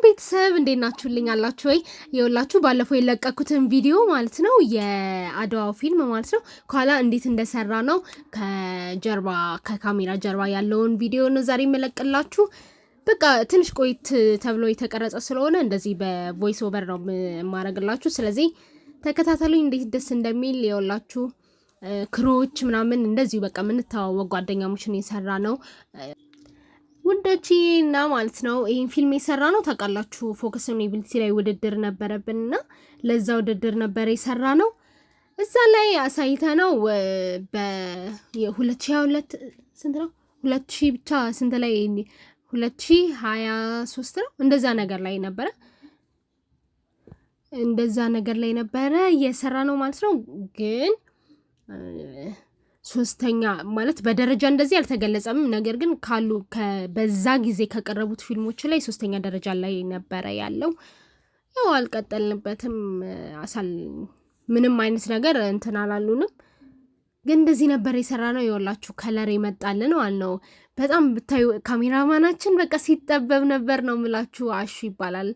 ቤተሰብ እንዴት ናችሁልኝ አላችሁ ወይ? ይኸውላችሁ ባለፈው የለቀኩትን ቪዲዮ ማለት ነው የአድዋው ፊልም ማለት ነው ኋላ እንዴት እንደሰራ ነው ከጀርባ ከካሜራ ጀርባ ያለውን ቪዲዮ ነው ዛሬ የምለቅላችሁ። በቃ ትንሽ ቆይት ተብሎ የተቀረጸ ስለሆነ እንደዚህ በቮይስ ኦቨር ነው ማረግላችሁ። ስለዚህ ተከታተሉኝ እንዴት ደስ እንደሚል። ይኸውላችሁ ክሮች ምናምን እንደዚህ በቃ ምን ተዋወቅ ጓደኛሞችን የሰራ ነው ወንዶችና ማለት ነው። ይሄን ፊልም የሰራ ነው ታውቃላችሁ ፎከስ ኦን ኤቢሊቲ ላይ ውድድር ነበረብንና ለዛ ውድድር ነበር የሰራ ነው። እዛ ላይ አሳይተነው በ2022 ስንት ነው 2000 ብቻ ስንት ላይ 2023 ነው እንደዛ ነገር ላይ ነበረ የሰራ ነው ማለት ነው። ግን ሶስተኛ ማለት በደረጃ እንደዚህ አልተገለጸም። ነገር ግን ካሉ በዛ ጊዜ ከቀረቡት ፊልሞች ላይ ሶስተኛ ደረጃ ላይ ነበረ ያለው። ያው አልቀጠልንበትም ምንም አይነት ነገር እንትን አላሉንም። ግን እንደዚህ ነበር የሰራ ነው። ይኸውላችሁ ከለር ይመጣልን ማለት ነው። በጣም ብታዩ ካሜራማናችን በቃ ሲጠበብ ነበር ነው ምላችሁ። አሹ ይባላል፣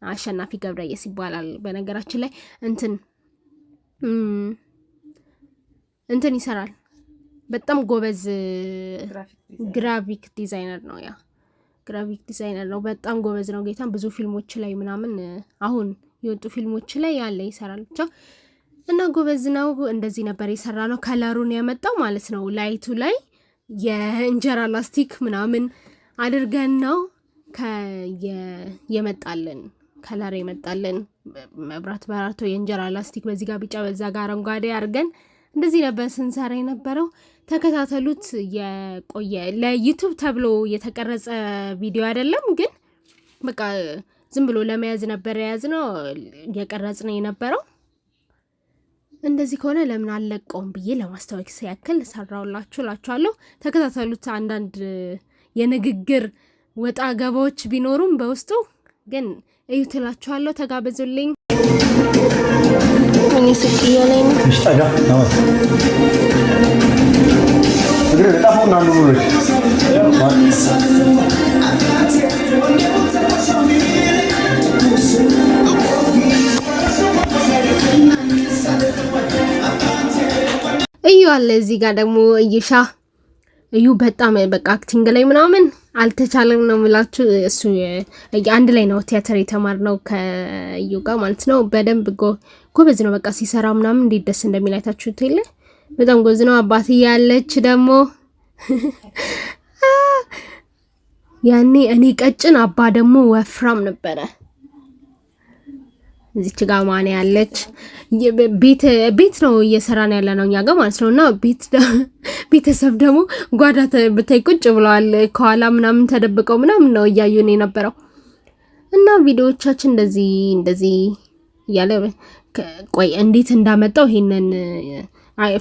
አሸናፊ ገብረየስ ይባላል። በነገራችን ላይ እንትን ይሰራል በጣም ጎበዝ ግራፊክ ዲዛይነር ነው። ግራፊክ ዲዛይነር ነው በጣም ጎበዝ ነው። ጌታን ብዙ ፊልሞች ላይ ምናምን አሁን የወጡ ፊልሞች ላይ ያለ ይሰራል ብቻ እና ጎበዝ ነው። እንደዚህ ነበር የሰራ ነው። ከለሩን ያመጣው ማለት ነው ላይቱ ላይ የእንጀራ ላስቲክ ምናምን አድርገን ነው የመጣልን ከለር የመጣልን መብራት በራቶ የእንጀራ ላስቲክ በዚህ ጋር ቢጫ በዛ ጋር አረንጓዴ አድርገን እንደዚህ ነበር ስንሰራ የነበረው። ተከታተሉት። የቆየ ለዩቲዩብ ተብሎ የተቀረጸ ቪዲዮ አይደለም፣ ግን በቃ ዝም ብሎ ለመያዝ ነበር የያዝነው የቀረጽነው የነበረው። እንደዚህ ከሆነ ለምን አለቀውም ብዬ ለማስታወቅ ሲያክል ሰራውላችሁ እላችኋለሁ። ተከታተሉት። አንዳንድ የንግግር ወጣ ገባዎች ቢኖሩም በውስጡ ግን እዩት እላችኋለሁ። ተጋበዙልኝ። እኔ ስቅያ ላይ ነው ተሽጣጋ ነው እግሬ በጣም ነው አንዱልኝ እዩ አለ እዚህ ጋር ደግሞ እይሻ እዩ በጣም በቃ አክቲንግ ላይ ምናምን አልተቻለም ነው ምላችሁ። እሱ አንድ ላይ ነው ቲያትር የተማርነው ከእዩ ጋር ማለት ነው። በደንብ ጎበዝ ነው በቃ ሲሰራ ምናምን እንዴት ደስ እንደሚል አይታችሁት የለ በጣም ጎበዝ ነው። አባትዬ ያለች ደግሞ ያኔ እኔ ቀጭን አባ ደግሞ ወፍራም ነበረ። እዚች ጋር ማን ያለች ቤት ነው እየሰራን ያለ ነው እኛ ጋር ማለት ነውና ቤተሰብ ደግሞ ጓዳ ብታይ ቁጭ ብለዋል ከኋላ ምናምን ተደብቀው ምናምን ነው እያዩን የነበረው። እና ቪዲዮዎቻችን እንደዚህ ያለ ቆይ እንዴት እንዳመጣው ይሄንን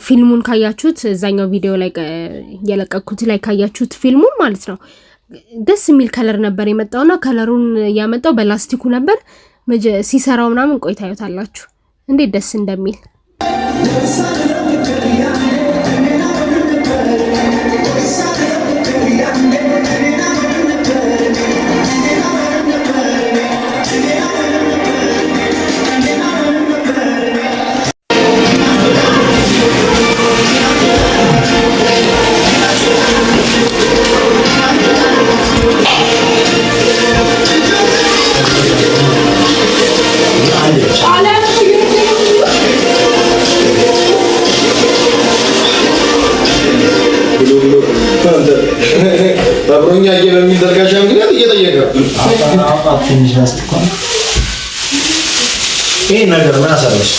ፊልሙን ካያችሁት እዛኛው ቪዲዮ ላይ የለቀኩት ላይ ካያችሁት ፊልሙን ማለት ነው ደስ የሚል ከለር ነበር የመጣውና ከለሩን ያመጣው በላስቲኩ ነበር ሲሰራው ምናምን ቆይታ ታዩታላችሁ እንዴት ደስ እንደሚል። ባብሮኛ የሚል ደርጋሻ ምክንያት እየጠየቀ ትንሽ ላስቲኳል ይሄ ነገር ምን አሰረሽ?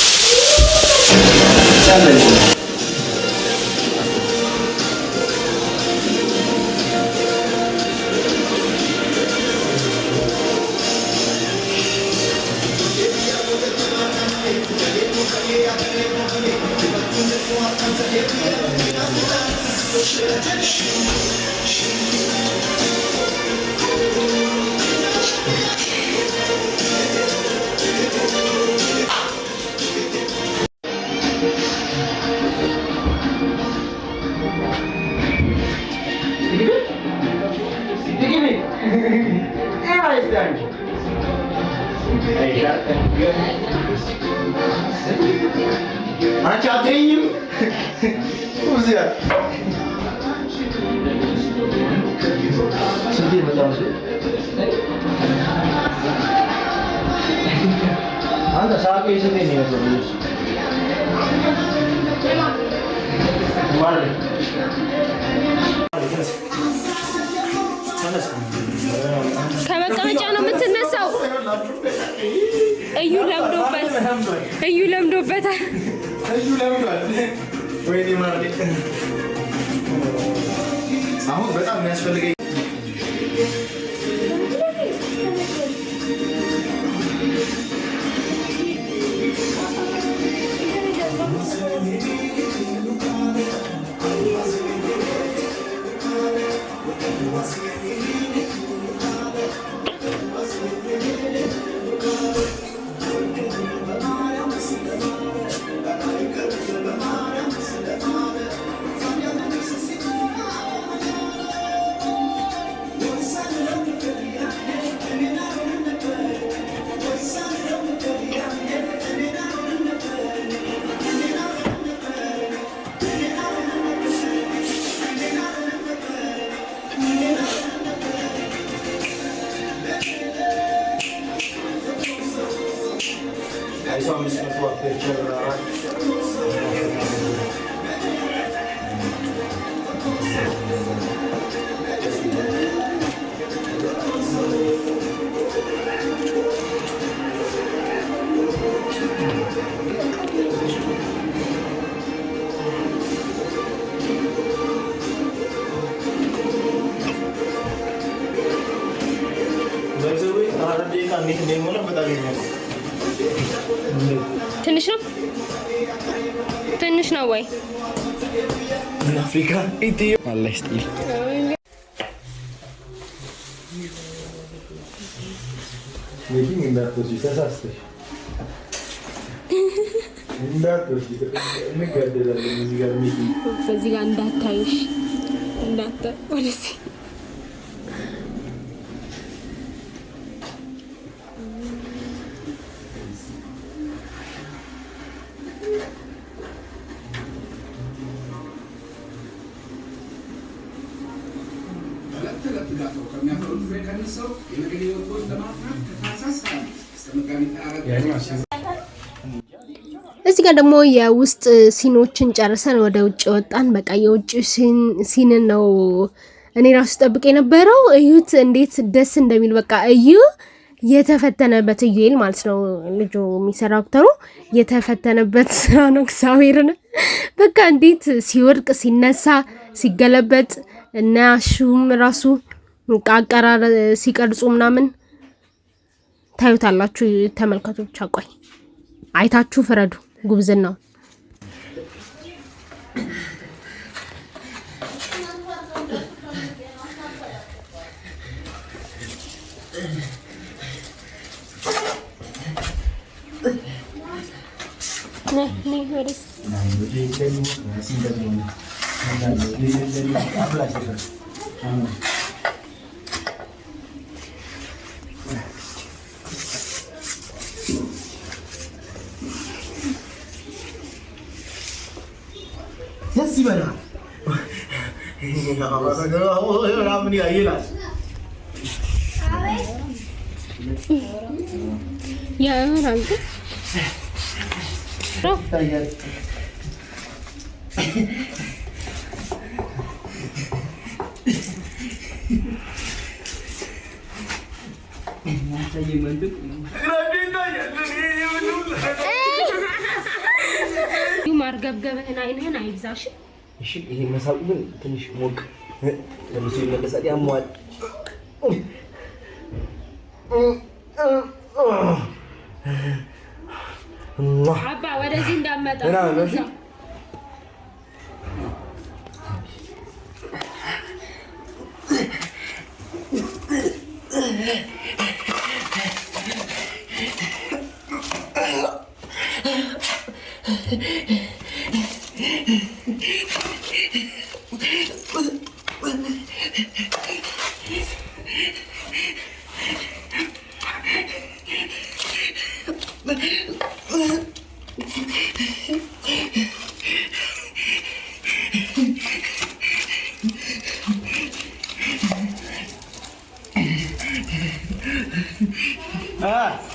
Hey, አንቺ አትይኝም ወዚያ ስንት ይመጣው አንተ ሳቄ ስንት ነው ያለው ማለት ከመቀመጫ ነው የምትነሳው። እዩ ለምዶበታል። ወይኔ ማለት አሁን በጣም የሚያስፈልገኝ ትንሽ ነው ወይ አፍሪካ ኢትዮ አላህ ይስጥልኝ። ይሄን እንዳትወጪ ተሳስተሽ እንዳትወጪ እንገደላለን። እዚህ ጋር ሚቲ በዚህ ጋር እንዳታይሽ ወደዚህ እዚህ ጋር ደግሞ የውስጥ ሲኖችን ጨርሰን ወደ ውጭ ወጣን። በቃ የውጭ ሲን ነው እኔ ራሱ ጠብቄ የነበረው። እዩት እንዴት ደስ እንደሚል። በቃ እዩ የተፈተነበት እዩል ማለት ነው ልጁ የሚሰራው አክተሩ የተፈተነበት ስራ ነው። እግዚአብሔርን በቃ እንዴት ሲወድቅ ሲነሳ ሲገለበጥ እና ሹም ራሱ አቀራር ሲቀርጹ ምናምን ታዩታላችሁ። ተመልከቱ ብቻ ቆይ አይታችሁ ፍረዱ ጉብዝናው። Yes, bana. Ya herhalde. ማርገብገብህን አይንህን አይብዛሽ። እሺ ይሄ መሳቁ ግን ትንሽ ሞቅ ለምሳሌ ይመለሳል ያሟል። አባ ወደዚህ እንዳመጣ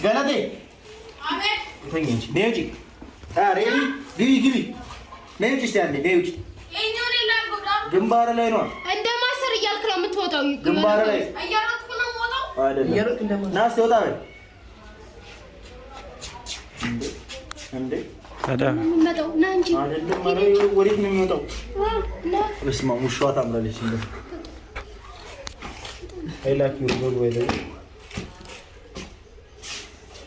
ገለቴ አቤት ተኝ እንጂ ነይ ውጪ። ሬዲ ግቢ ነይ ውጪ። እስኪ አንዴ ነይ ውጪ። የእኛውን የላልኩት ግንባር ላይ ነው እንደማሰር እያልክ ነው የምትወጣው። ግንባር ላይ እያሮጥኩ ነው የምወጣው። አይደለም ና እስኪ ወጣ በል እንዴ ታዲያ የሚመጣው ና እንጂ አይደለም። ኧረ ወዴት ነው የሚወጣው? በስመ አብ ውሻዋ ታምራለች። እንዴ አይላክ ይወል ወይ ደግሞ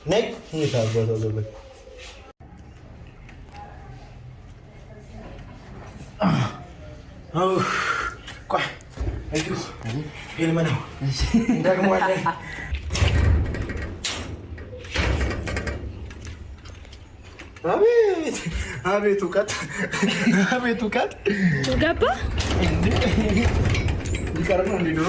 ነይ ይታጓታው ዘበል ቆይ እዩ ፊልም ነው ደግሞ አለ። አቤት አቤት እውቀት አቤት እውቀት ገባ ይቀር ነው እንዴ ድሮ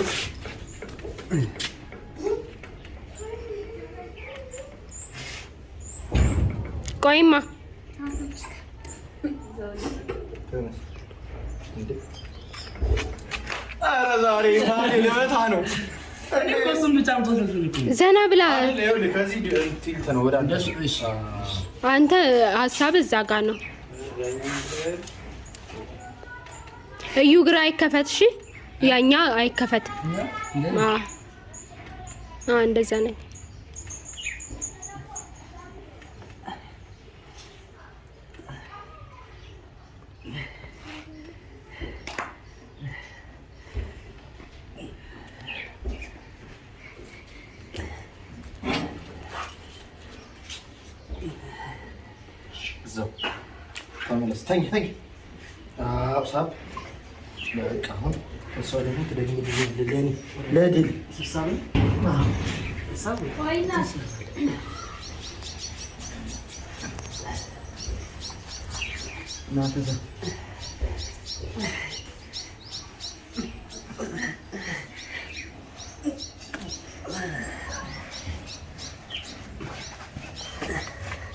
ቆይማ ኧረ ዛሬ ልመታ ነው። ዘና ብላ ከዚህ ቲልት ነው ወደ አንተ ሀሳብ እዛ ጋር ነው። እዩ ግራ አይከፈት። እሺ ያኛ አይከፈት። እንደዛ ነው። ተመለስ። ተኝ ሳብ በቃ አሁን እሷ ደግሞ ትደግምልኝ ለድል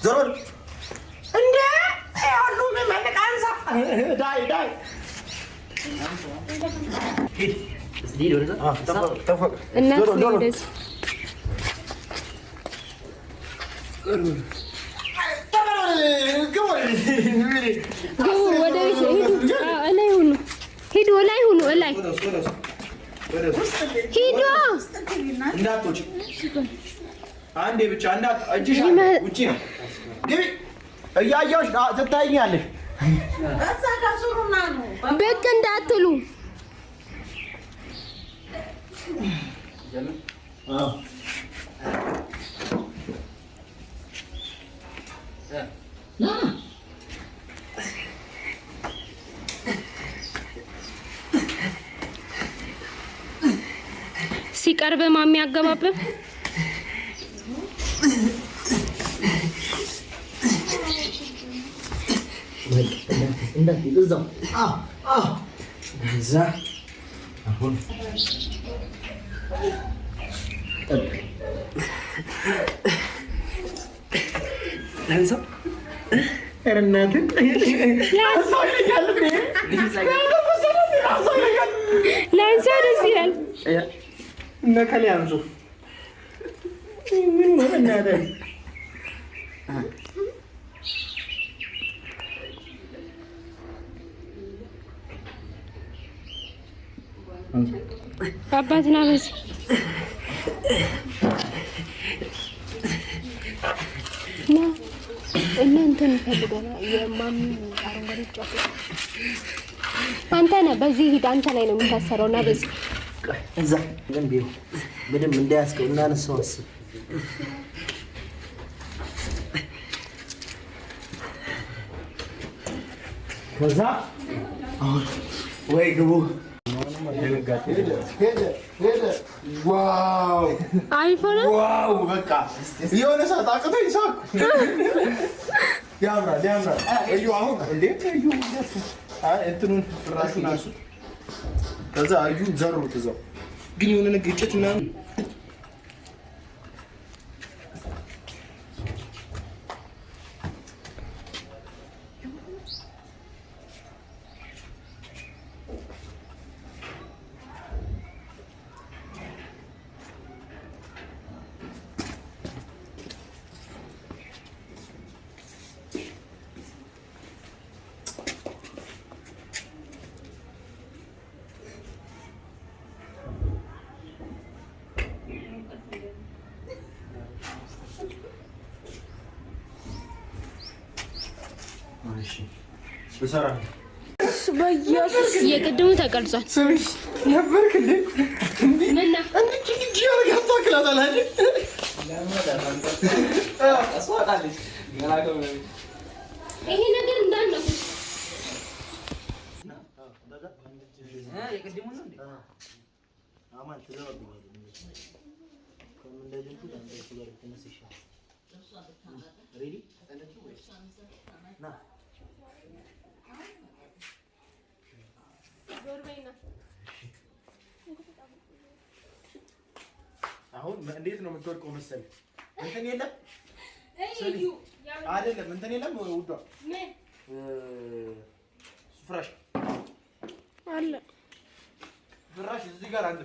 ዞር እንዴ ያሉ መመለቃንሳ ዳይ ሂድ ወደዛ ተፈቅ ሂዱ ላይ ሁኑ ላይ ሂዱ እንዳትወጪ አንዴ ብቻ እንዳት እጅሽ ውጪ ነው ግቢ እያየሁሽ ትታይኛለሽ እዛ ጋር ዙሩና ነው ብቅ እንዳትሉ ሲቀርብ ማሚ ያገባብህ እዛው እዛ አሁን ላንሳ ደስ ይላል። ነከሌ አንሱ ምን ነው እናደርግ አባትና በስ ና እናንተን ፈልገናል። የማሚ አረንጓዴ ጫፍ አንተ ነህ። በዚህ ሂድ። አንተ ላይ ነው የምታሰረው። ና በዚህ እዛ ግን ቢሆን ምንም እንዳያስቀው እናነሳው አስብ። ከዛ አሁን ወይ ግቡ ዋው አይፎን ዋው በቃ የሆነ ሰዓት አቅቶኝ ሳኩ። ያምራል ያምራል። እዩ አሁን እንዴ እዩ እንትኑን ፍራሹን አንሱ። ከዛ እዩ ዘሩት እዛው ግን የሆነ ግጭት እና እሺ በሰራ በኢየሱስ የቅድሙ ተቀርጿል። ስሚሽ ነበርክ እንዴ? ምንና እንዴ ጂጂ ያረጋታ ክላታል አይደል? አስዋጣለች ገራገው ነው ይሄ ነገር እንዳልነው የቅድሙ ነው እንዴ? አማን ተዘባብኝ ከምን እንደጀምኩ አንተ ጋር ተነስሽ ሬዲ ና አሁን እንዴት ነው የምትወድቀው መሰለኝ? እንትን የለም አይደለም እንትን የለም ውዷ ፍራሽ አለ ፍራሽ እዚህ ጋር አለ።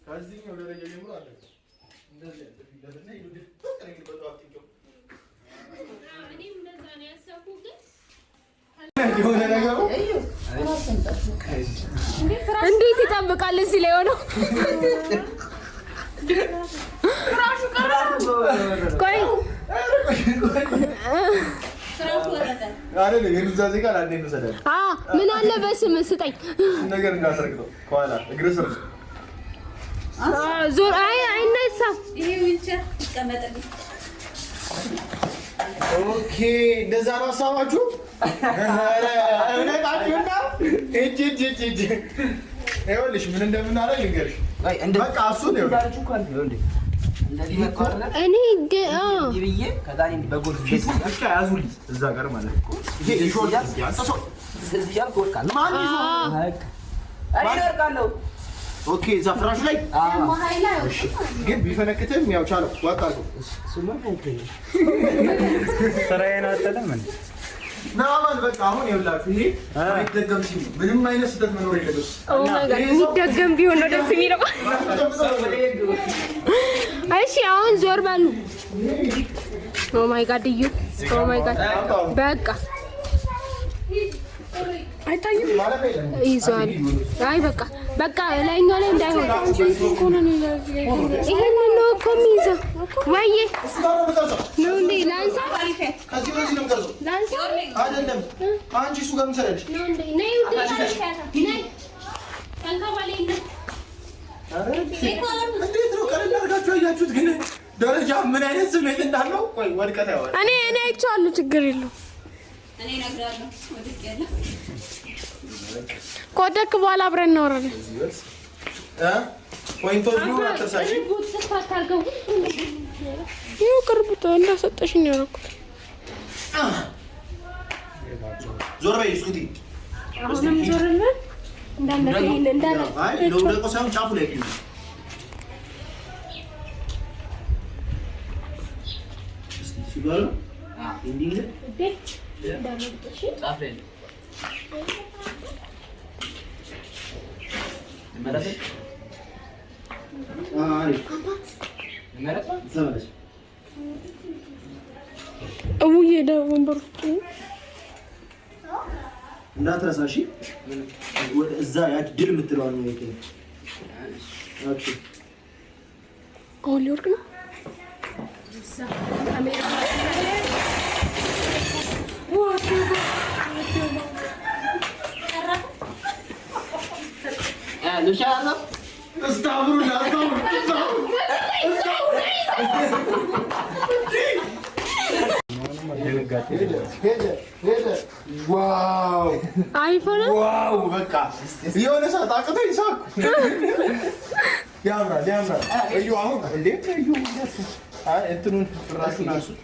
ከዚህኛው ደረጃ ጀምሮ አለ። እንደዚህ ለምን ይሉት ተቀረኝ በጣም ጥቂው እኔም እንደዛ ነው ያሰብኩት ግን የሆነ ነገሩ እንዴት ይጠብቃል እዚህ ላይ ሆኖ ፍራሹ ቀራሩ ቆይ ፍራሹ ወረደ አይደል የኑዛዜ ጋር አንዴ ነው ሰደረ ምን አለ በስም ስጠኝ ነገር እንዳሰርክተው ከኋላ እግር ስር ዞር አይነሳም ይሄ ዊልቸር ይቀመጥልኝ ኦኬ እንደዛ ነው ሀሳባችሁ? ኧረ እውነታችሁና እጅ ይኸውልሽ ምን እንደምናደርግ ልንገርሽ። በቃ እሱን ይኸውልሽ እኔ ይብዬ ከዛኔ በጎል ፊት ብቻ ያዙልኝ እዛ ጋር ማለት ነው። ይሄ ሾርት ያንተሶ እዚህ ያልኩ ወርቃለሁ ማን ይዞ እኔ ወርቃለሁ። ኦኬ እዛ ፍራሽ ላይ ማሃይላ ግን ቢፈነክትም ያው ቻለው ዋጣው እሱማ ፈንክኝ ስራዬን አጠለም እንዴ ናማን በቃ አሁን ይኸውላችሁ ይሄ አይደገም ሲል ምንም አይነት ስህተት መኖር የለበትም። ኦ ማይ ጋድ የሚደገም ቢሆን ነው ደስ የሚለው። እሺ አሁን ዞር በሉ። ኦ ማይ ጋድ እዩ ኦ ማይ ጋድ በቃ አይታይም ይዟል። አይ በቃ ላይኛው ላይ እንዳይሆን ይሄን ነው እኮ የሚይዘው። ወይዬ ነው እንዴ ላንሳ ከዚህ በዚህ ነው የምቀርጸው ላንሳ አይደለም አንቺ እሱ ጋር ምን ሰራልሽ? ነው እንዴ ነይ ነይ ተንከባለኝ እንዴት ነው ቀለል አድርጋችሁ ያያችሁት? ግን ደረጃ ምን አይነት ስሜት እንዳለው ቆይ ወድቀት ያወራል። እኔ አይቼዋለሁ ችግር የለውም። እኔ እነግራለሁ ወድቅ ያለ ከወደክ በኋላ አብረን እናወራለን። ፖይንቶች ነው አትርሳሽ። ይኸው ቅርብቶ እንዳሰጠሽኝ ያደረኩት ዞር በይ እስኩቲ አሁንም ዞር በል እንዳንደከኝ እንዳለ አይ ለውደቆ ሳይሆን ጫፉ ላይ ነው። እስቲ ሲጋራ እንዲህ እንዳለሽ ጻፍ ላይ መረጥ አሪፍ መረጥ ዘመለሽ እውዬ ወንበሩ እንዳትረሳሽ ወደ እዛ ያ ድል የምትለው ነው ይሄ ኦኬ አሁን ሊወርቅ ነው ሉሻና እስታብሩ ዋው አይፎን ዋው በቃ የሆነ ሰዓት አቅቶኝ ሳኩ። ያምራል እዩ አሁን እንዴ እዩ እንትኑን ፍራሹን አንሱት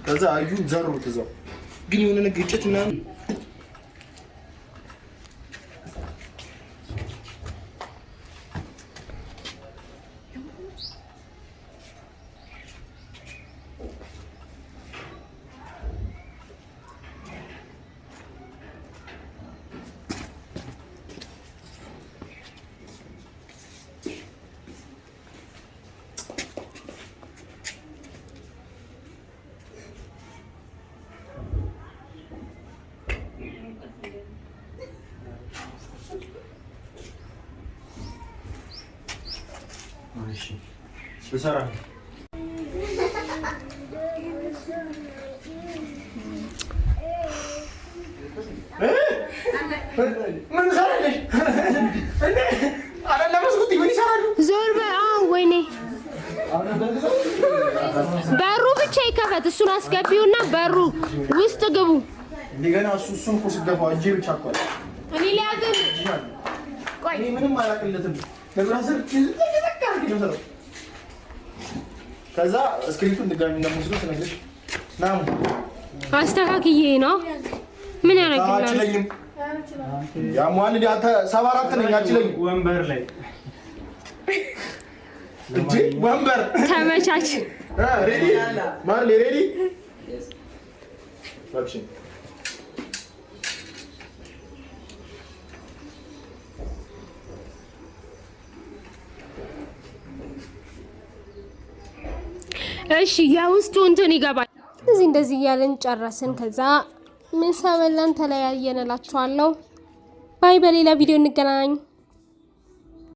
ከዛ እዩ ዘሩት እዛው ግን የሆነ ግጭት ምናምን በሰራ ምን ሰራለሽ? አረ ለመስኩት ምን ይሰራሉ? ዞር በይ። ወይኔ በሩ ብቻ ይከፈት። እሱን አስገቢውና በሩ ውስጥ ግቡ። እንደገና እሱን እኮ ሲገባው እጄ ብቻ እኮ እኔ ሊያዘን ቆይ ምንም አላውቅለትም። ለብራዘር ከዛ እስክሪፕቱን ድጋሚ እንደምወስደው ስነግርሽ ናሙ አስተካክዬ ነው። ምን ያደርግልናል? አችለኝም ያሟን ዲያታ 74 ነኝ። አችለኝም ወንበር ላይ እንጂ ወንበር ተመቻች። ሬዲ ማርሌ ሬዲ አክሽን እሺ የውስጡ እንትን ይገባል። እንደዚህ እያለን ጨረስን። ከዛ ምሳ በላን፣ ተለያየን እላችኋለሁ። ባይ። በሌላ ቪዲዮ እንገናኝ።